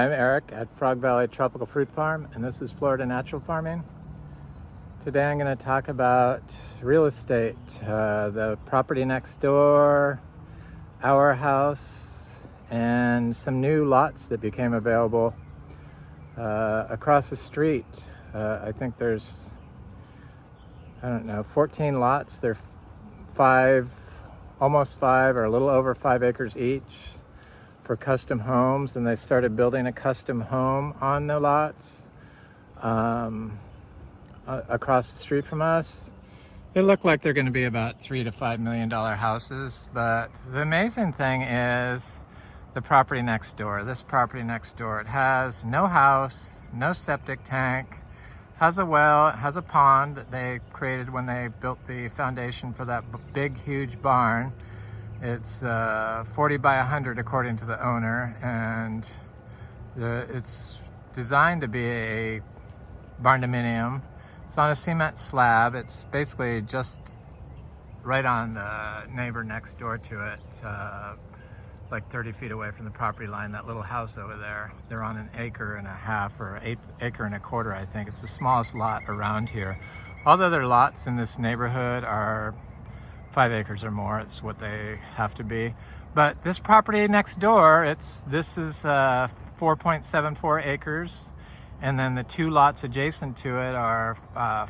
I'm Eric at Frog Valley Tropical Fruit Farm, and this is Florida Natural Farming. Today I'm going to talk about real estate, the property next door, our house, and some new lots that became available across the street. I think there's, 14 lots. They're almost 5 or a little over 5 acres each for custom homes, and they started building a custom home on the lots across the street from us. They look like they're going to be about $3 to $5 million houses, but the amazing thing is the property next door. This property next door, it has no house, no septic tank, has a well, it has a pond that they created when they built the foundation for that big, huge barn. It's 40 by 100 according to the owner, and it's designed to be a barn-dominium. It's on a cement slab. It's basically just right on the neighbor next door to it, like 30 feet away from the property line, that little house over there. They're on 1.5 acres or 1.25 acres, I think. It's the smallest lot around here. All the other lots in this neighborhood are 5 acres or more. It's what they have to be. But this property next door, this is 4.74 acres. And then the 2 lots adjacent to it are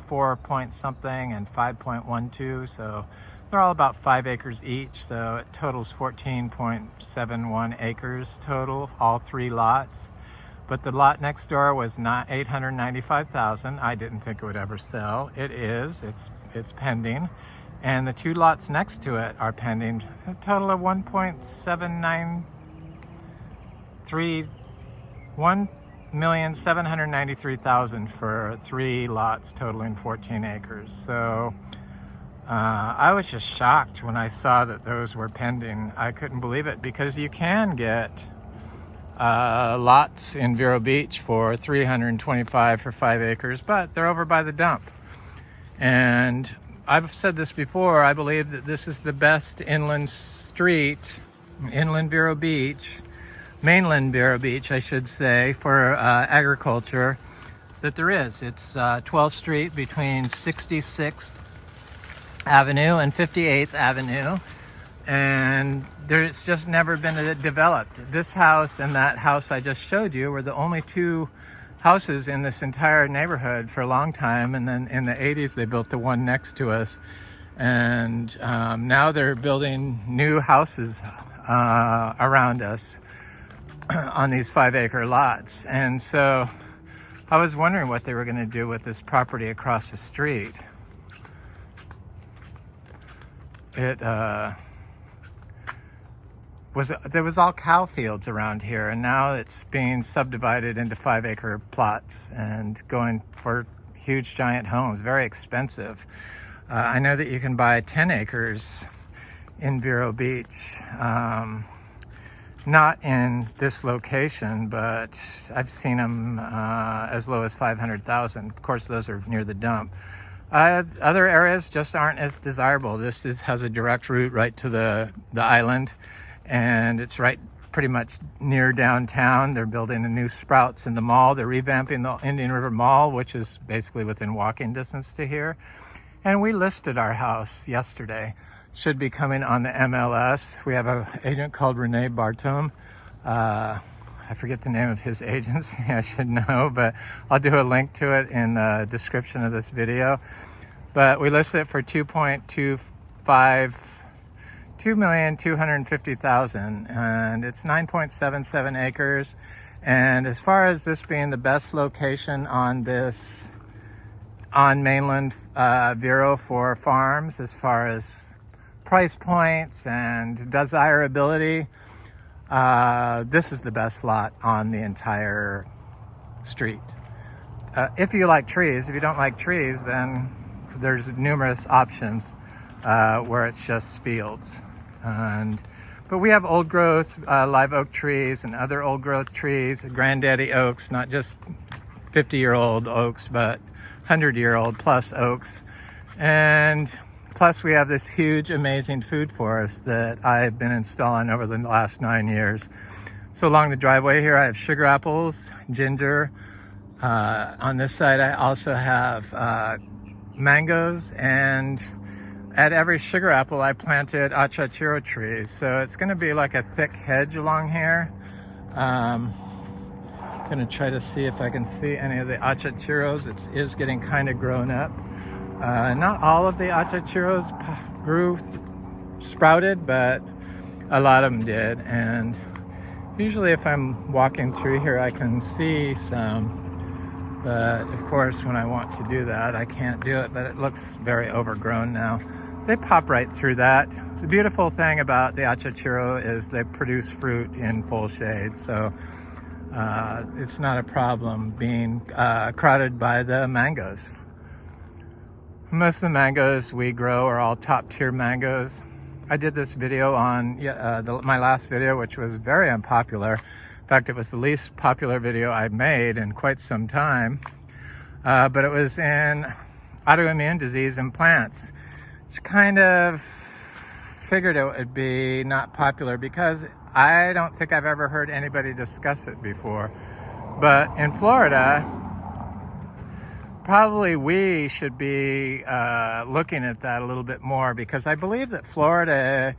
4 point something and 5.12. So they're all about 5 acres each. So it totals 14.71 acres total, all 3 lots. But the lot next door was not $895,000. I didn't think it would ever sell. It is. It's pending. And the 2 lots next to it are pending, a total of $1,793,000 for 3 lots totaling 14 acres. So I was just shocked when I saw that those were pending. I couldn't believe it, because you can get lots in Vero Beach for $325,000 for 5 acres, but they're over by the dump. And I've said this before, I believe that this is the best inland street, inland Vero Beach, mainland Vero Beach, I should say, for agriculture that there is. It's 12th Street between 66th Avenue and 58th Avenue, and it's just never been developed. This house and that house I just showed you were the only 2 houses in this entire neighborhood for a long time, and then in the 80s they built the one next to us, and now they're building new houses around us on these 5-acre lots. And so I was wondering what they were going to do with this property across the street. There was all cow fields around here, and now it's being subdivided into 5-acre plots and going for huge giant homes, very expensive. I know that you can buy 10 acres in Vero Beach, not in this location, but I've seen them as low as $500,000. Of course, those are near the dump. Other areas just aren't as desirable. This has a direct route right to the island, and it's right pretty much near downtown. They're building a new Sprouts in the mall. They're revamping the Indian River Mall, which is basically within walking distance to here. And we listed our house yesterday. Should be coming on the MLS. We have an agent called Rene Barton. I forget the name of his agency. I should know, but I'll do a link to it in the description of this video. But we listed it for $2,250,000, and it's 9.77 acres. And as far as this being the best location on mainland Vero for farms, as far as price points and desirability, this is the best lot on the entire street. If you like trees. If you don't like trees, then there's numerous options where it's just fields. But we have old growth live oak trees and other old growth trees, granddaddy oaks, not just 50-year-old oaks, but 100-year-old plus oaks. And plus we have this huge, amazing food forest that I've been installing over the last 9 years. So along the driveway here, I have sugar apples, ginger. On this side, I also have mangoes, and at every sugar apple, I planted achachiro trees. So it's going to be like a thick hedge along here. Going to try to see if I can see any of the achachiros. It is getting kind of grown up. Not all of the achachiros sprouted, but a lot of them did. And usually if I'm walking through here, I can see some. But of course, when I want to do that, I can't do it, but it looks very overgrown now. They pop right through that. The beautiful thing about the achachiro is they produce fruit in full shade. So it's not a problem being crowded by the mangoes. Most of the mangoes we grow are all top tier mangoes. I did this video on my last video, which was very unpopular. In fact, it was the least popular video I've made in quite some time. But it was in autoimmune disease in plants. Just kind of figured it would be not popular because I don't think I've ever heard anybody discuss it before. But in Florida, probably we should be looking at that a little bit more, because I believe that Florida,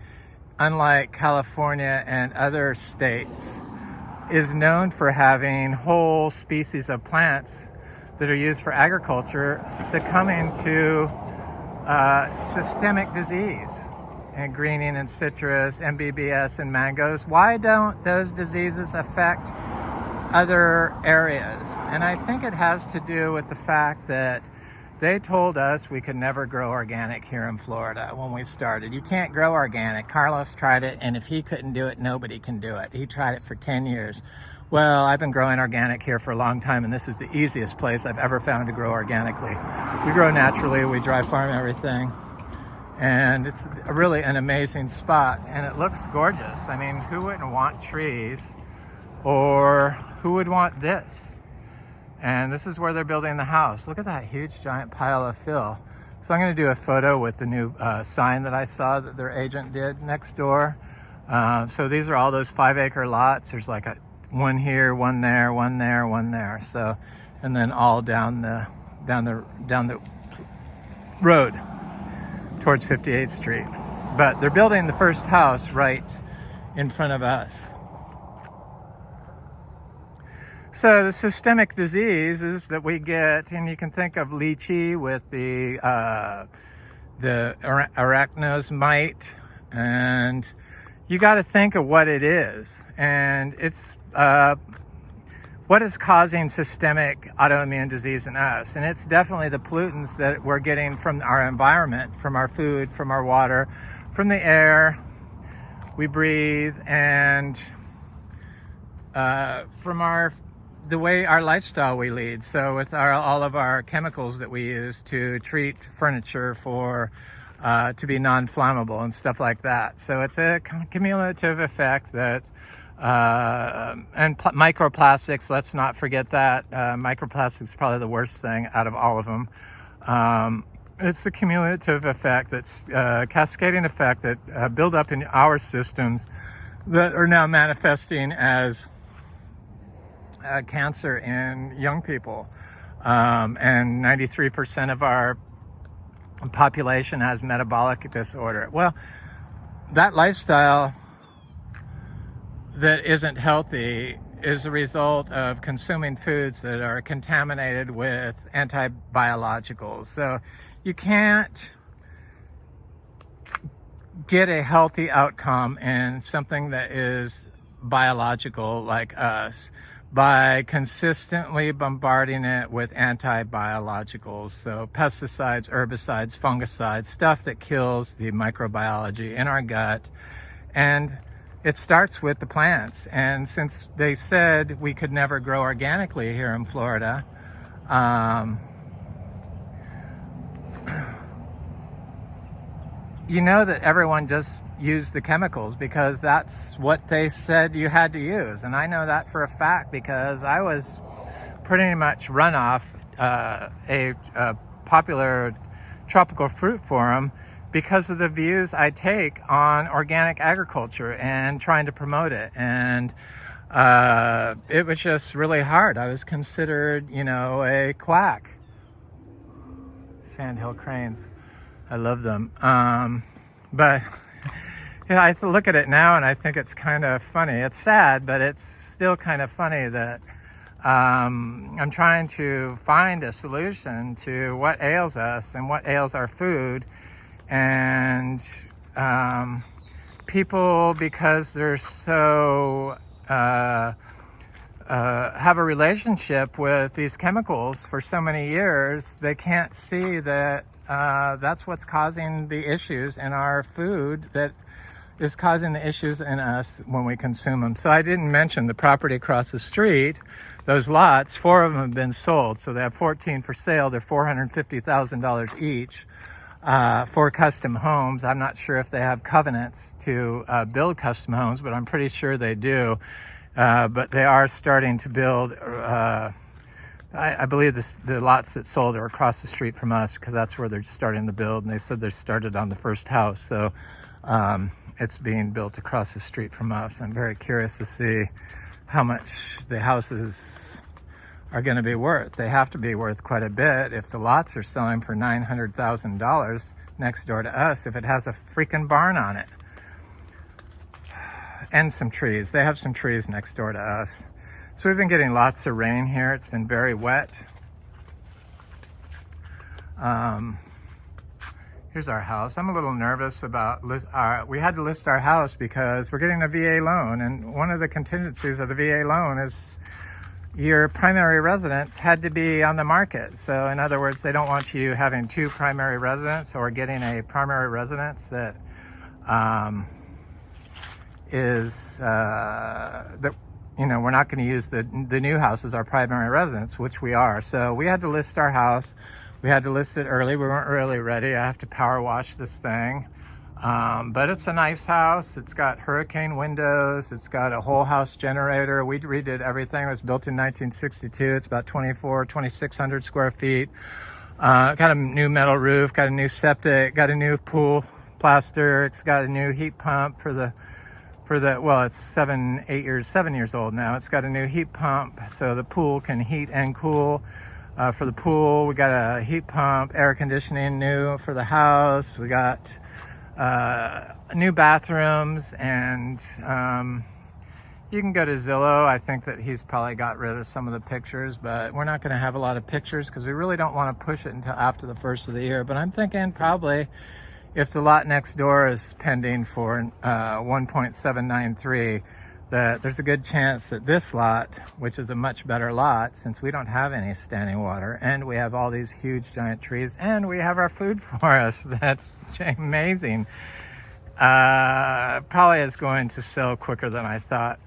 unlike California and other states, is known for having whole species of plants that are used for agriculture succumbing to systemic disease, and greening and citrus, MBBS and mangoes. Why don't those diseases affect other areas? And I think it has to do with the fact that they told us we could never grow organic here in Florida when we started. You can't grow organic. Carlos tried it, and if he couldn't do it, nobody can do it. He tried it for 10 years. Well, I've been growing organic here for a long time, and this is the easiest place I've ever found to grow organically. We grow naturally, we dry farm everything, and it's really an amazing spot, and it looks gorgeous. I mean, who wouldn't want trees, or who would want this? And this is where they're building the house. Look at that huge giant pile of fill. So I'm going to do a photo with the new sign that I saw that their agent did next door. So these are all those 5-acre lots. There's like one here, one there, one there, one there. So, and then all down the road towards 58th Street. But they're building the first house right in front of us. So the systemic diseases that we get, and you can think of lychee with the arachnos mite, and you got to think of what it is, and it's what is causing systemic autoimmune disease in us. And it's definitely the pollutants that we're getting from our environment, from our food, from our water, from the air we breathe, and from the way our lifestyle we lead. So with all of our chemicals that we use to treat furniture for to be non-flammable and stuff like that. So it's a cumulative effect that and microplastics, let's not forget that. Microplastics is probably the worst thing out of all of them. It's a cumulative effect, that's cascading effect that build up in our systems that are now manifesting as cancer in young people. And 93% of our population has metabolic disorder. Well, that lifestyle that isn't healthy is a result of consuming foods that are contaminated with anti-biologicals. So you can't get a healthy outcome in something that is biological like us by consistently bombarding it with anti-biologicals. So pesticides, herbicides, fungicides, stuff that kills the microbiology in our gut. And it starts with the plants. And since they said we could never grow organically here in Florida, you know that everyone just used the chemicals because that's what they said you had to use. And I know that for a fact because I was pretty much run off a popular tropical fruit forum because of the views I take on organic agriculture and trying to promote it. And it was just really hard. I was considered, you know, a quack. Sandhill cranes, I love them. But yeah, I look at it now and I think it's kind of funny. It's sad, but it's still kind of funny that I'm trying to find a solution to what ails us and what ails our food. And people, because they're so have a relationship with these chemicals for so many years, they can't see that that's what's causing the issues in our food, that is causing the issues in us when we consume them. So I didn't mention the property across the street. Those lots, 4 of them have been sold. So they have 14 for sale. They're $450,000 each. 4 custom homes. I'm not sure if they have covenants to build custom homes, but I'm pretty sure they do. But they are starting to build. I believe the lots that sold are across the street from us, because that's where they're starting to build. And they said they started on the first house. So it's being built across the street from us. I'm very curious to see how much the houses are going to be worth. They have to be worth quite a bit if the lots are selling for $900,000 next door to us, if it has a freaking barn on it. And some trees. They have some trees next door to us. So we've been getting lots of rain here. It's been very wet. Here's our house. I'm a little nervous about, we had to list our house because we're getting a VA loan. And one of the contingencies of the VA loan is your primary residence had to be on the market. So in other words, they don't want you having 2 primary residents or getting a primary residence that is, that, you know, we're not going to use the new house as our primary residence, which we are. So we had to list our house. We had to list it early. We weren't really ready. I have to power wash this thing. But it's a nice house. It's got hurricane windows. It's got a whole house generator. We redid everything. It was built in 1962. It's about 2,600 square feet. Got a new metal roof, got a new septic, got a new pool plaster. It's got a new heat pump for the, well, it's 7 years old now. It's got a new heat pump so the pool can heat and cool. For the pool, we got a heat pump, air conditioning new for the house. We got new bathrooms, and you can go to Zillow. I think that he's probably got rid of some of the pictures, but we're not going to have a lot of pictures because we really don't want to push it until after the first of the year. But I'm thinking probably if the lot next door is pending for 1.793, that there's a good chance that this lot, which is a much better lot since we don't have any standing water and we have all these huge giant trees and we have our food for us, that's amazing, probably is going to sell quicker than I thought,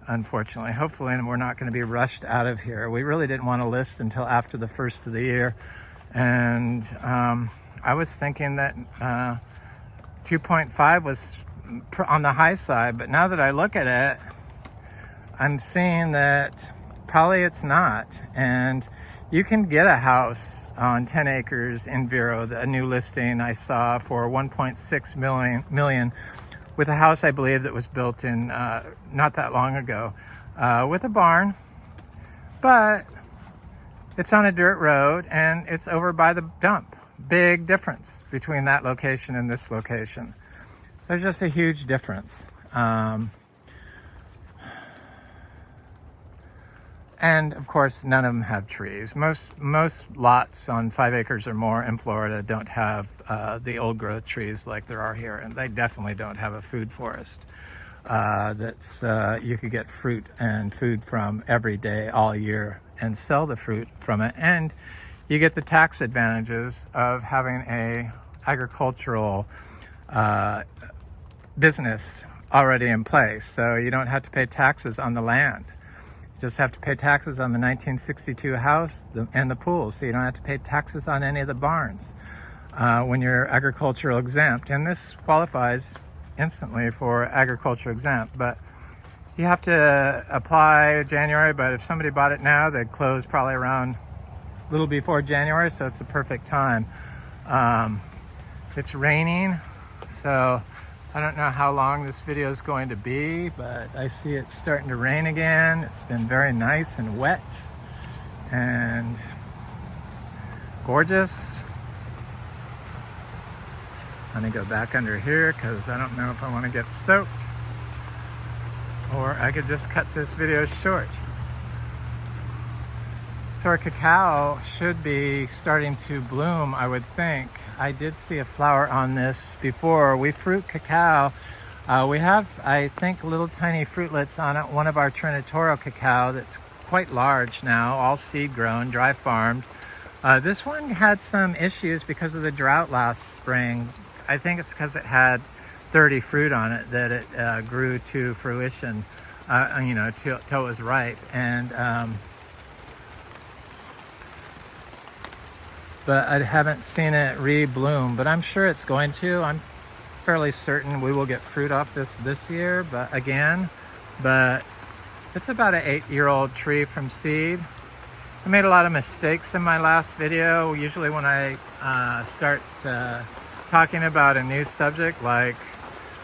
unfortunately. Hopefully we're not going to be rushed out of here. We really didn't want to list until after the first of the year, and I was thinking that 2.5 was on the high side, but now that I look at it, I'm seeing that probably it's not. And you can get a house on 10 acres in Vero, a new listing I saw for 1.6 million with a house I believe that was built in not that long ago, with a barn, but it's on a dirt road and it's over by the dump. Big difference between that location and this location. There's just a huge difference. And of course, none of them have trees. Most lots on 5 acres or more in Florida don't have the old growth trees like there are here. And they definitely don't have a food forest that's you could get fruit and food from every day, all year, and sell the fruit from it. And you get the tax advantages of having a agricultural business already in place. So you don't have to pay taxes on the land. You just have to pay taxes on the 1962 house and the pool. So you don't have to pay taxes on any of the barns when you're agricultural exempt. And this qualifies instantly for agriculture exempt, but you have to apply January. But if somebody bought it now, they'd close probably around a little before January. So it's the perfect time. It's raining, so I don't know how long this video is going to be, but I see it's starting to rain again. It's been very nice and wet and gorgeous. Let me go back under here because I don't know if I want to get soaked, or I could just cut this video short. So our cacao should be starting to bloom, I would think. I did see a flower on this before. We fruit cacao. We have, I think, little tiny fruitlets on it. One of our Trinitoro cacao that's quite large now, all seed grown, dry farmed. This one had some issues because of the drought last spring. I think it's because it had 30 fruit on it that it grew to fruition, till it was ripe. And but I haven't seen it re-bloom, but I'm sure it's going to. I'm fairly certain we will get fruit off this year, but it's about an 8-year-old tree from seed. I made a lot of mistakes in my last video. Usually when I start talking about a new subject like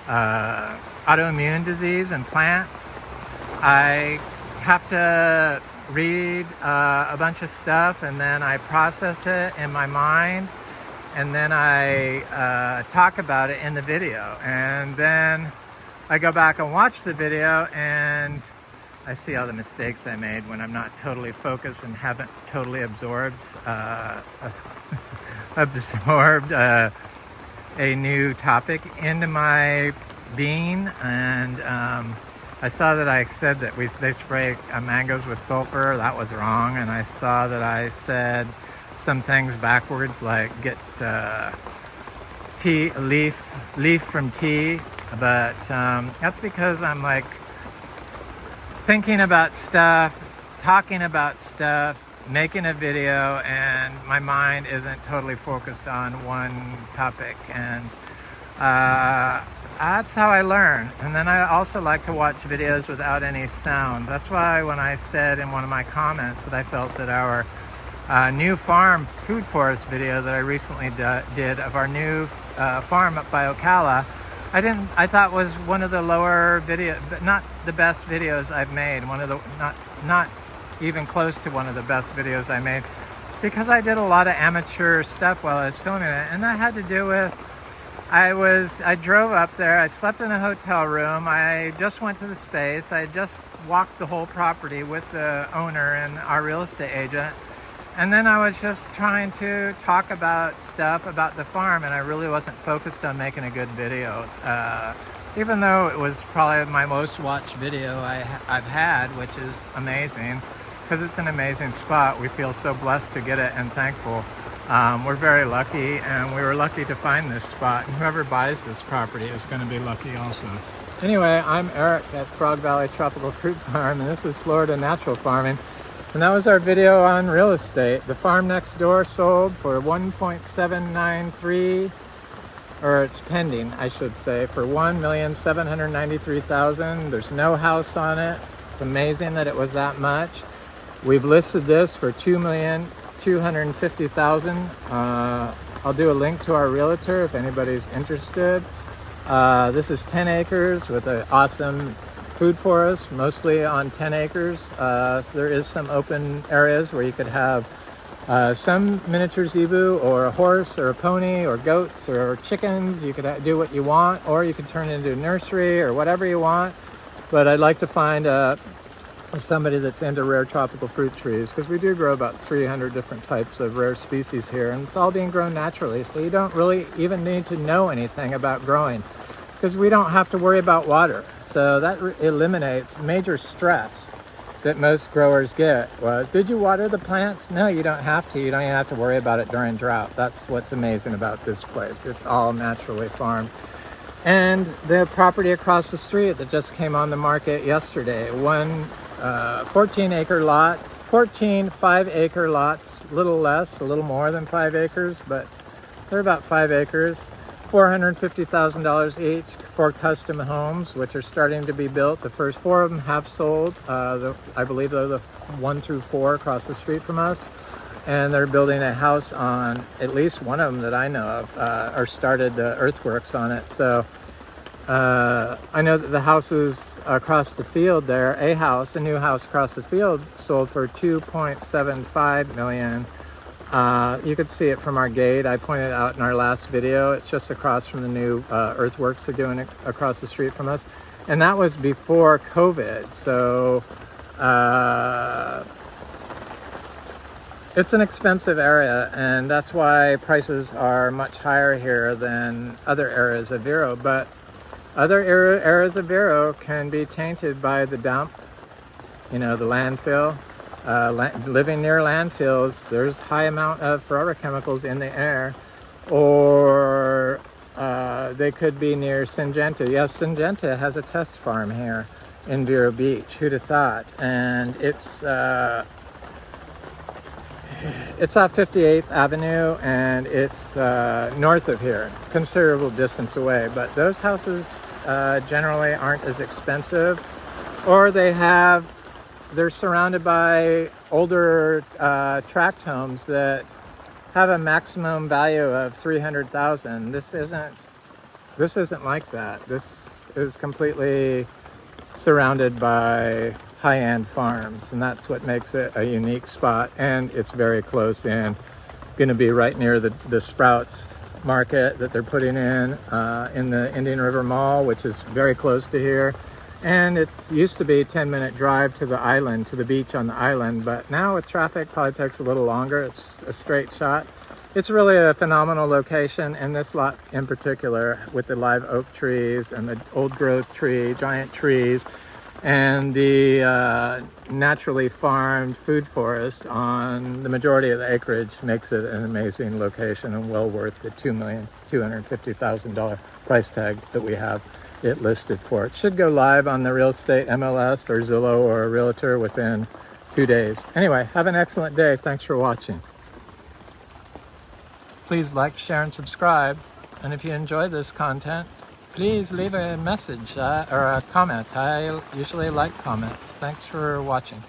autoimmune disease in plants, I have to read a bunch of stuff, and then I process it in my mind, and then I talk about it in the video, and then I go back and watch the video and I see all the mistakes I made when I'm not totally focused and haven't totally absorbed a new topic into my being. And I saw that I said that they spray mangoes with sulfur. That was wrong. And I saw that I said some things backwards, like get tea leaf from tea. But that's because I'm like thinking about stuff, talking about stuff, making a video, and my mind isn't totally focused on one topic. And that's how I learn. And then I also like to watch videos without any sound. That's why when I said in one of my comments that I felt that our new farm food forest video that I recently did of our new farm up by Ocala, I thought was one of the lower video, but not the best videos I've made. One of the not even close to one of the best videos I made, because I did a lot of amateur stuff while I was filming it, and that had to do with I drove up there, I slept in a hotel room, I just went to the space, I just walked the whole property with the owner and our real estate agent, and then I was just trying to talk about stuff about the farm, and I really wasn't focused on making a good video, even though it was probably my most watched video I've had, which is amazing, because it's an amazing spot. We feel so blessed to get it and thankful. We're very lucky, and we were lucky to find this spot, and whoever buys this property is going to be lucky also. Anyway, I'm Eric at Frog Valley Tropical Fruit Farm, and this is Florida Natural Farming. And that was our video on real estate. The farm next door sold for $1.793, or it's pending, I should say, for $1,793,000. There's no house on it. It's amazing that it was that much. We've listed this for $2,250,000. I'll do a link to our realtor if anybody's interested. This is 10 acres with an awesome food forest, mostly on 10 acres. So there is some open areas where you could have some miniature zebu, or a horse, or a pony, or goats, or chickens. You could do what you want, or you could turn it into a nursery, or whatever you want. But I'd like to find somebody that's into rare tropical fruit trees, because we do grow about 300 different types of rare species here, and it's all being grown naturally, so you don't really even need to know anything about growing, because we don't have to worry about water. So that eliminates major stress that most growers get. Well, did you water the plants? No, you don't have to. You don't even have to worry about it during drought. That's what's amazing about this place. It's all naturally farmed. And the property across the street that just came on the market yesterday, 14 5-acre lots, a little less, a little more than 5 acres, but they're about 5 acres. $450,000 each for custom homes, which are starting to be built. The first 4 of them have sold. I believe they're the 1 through 4 across the street from us. And they're building a house on at least one of them that I know of, or started the earthworks on it. So I know that the houses across the field there, a new house across the field sold for $2.75 million. You could see it from our gate. I pointed out in our last video. It's just across from the new earthworks they're doing across the street from us. And that was before COVID. So it's an expensive area, and that's why prices are much higher here than other areas of Vero. But other areas of Vero can be tainted by the dump, the landfill. Living near landfills, there's high amount of forever chemicals in the air. Or they could be near Syngenta. Yes, Syngenta has a test farm here in Vero Beach. Who'd have thought? And it's off 58th Avenue, and it's north of here, considerable distance away. But those houses generally aren't as expensive, or they're surrounded by older tract homes that have a maximum value of $300,000. This isn't like that. This is completely surrounded by high-end farms, and that's what makes it a unique spot. And it's very close in, going to be right near the Sprouts market that they're putting in the Indian River Mall, which is very close to here. And it's used to be a 10-minute drive to the island, to the beach on the island, but now with traffic probably takes a little longer. It's a straight shot. It's really a phenomenal location, and this lot in particular, with the live oak trees and the old growth giant trees, and the naturally farmed food forest on the majority of the acreage, makes it an amazing location and well worth the $2,250,000 price tag that we have it listed for. It should go live on the real estate MLS or Zillow or a realtor within 2 days. Anyway, have an excellent day. Thanks for watching. Please like, share, and subscribe. And if you enjoy this content, please leave a message or a comment. I usually like comments. Thanks for watching.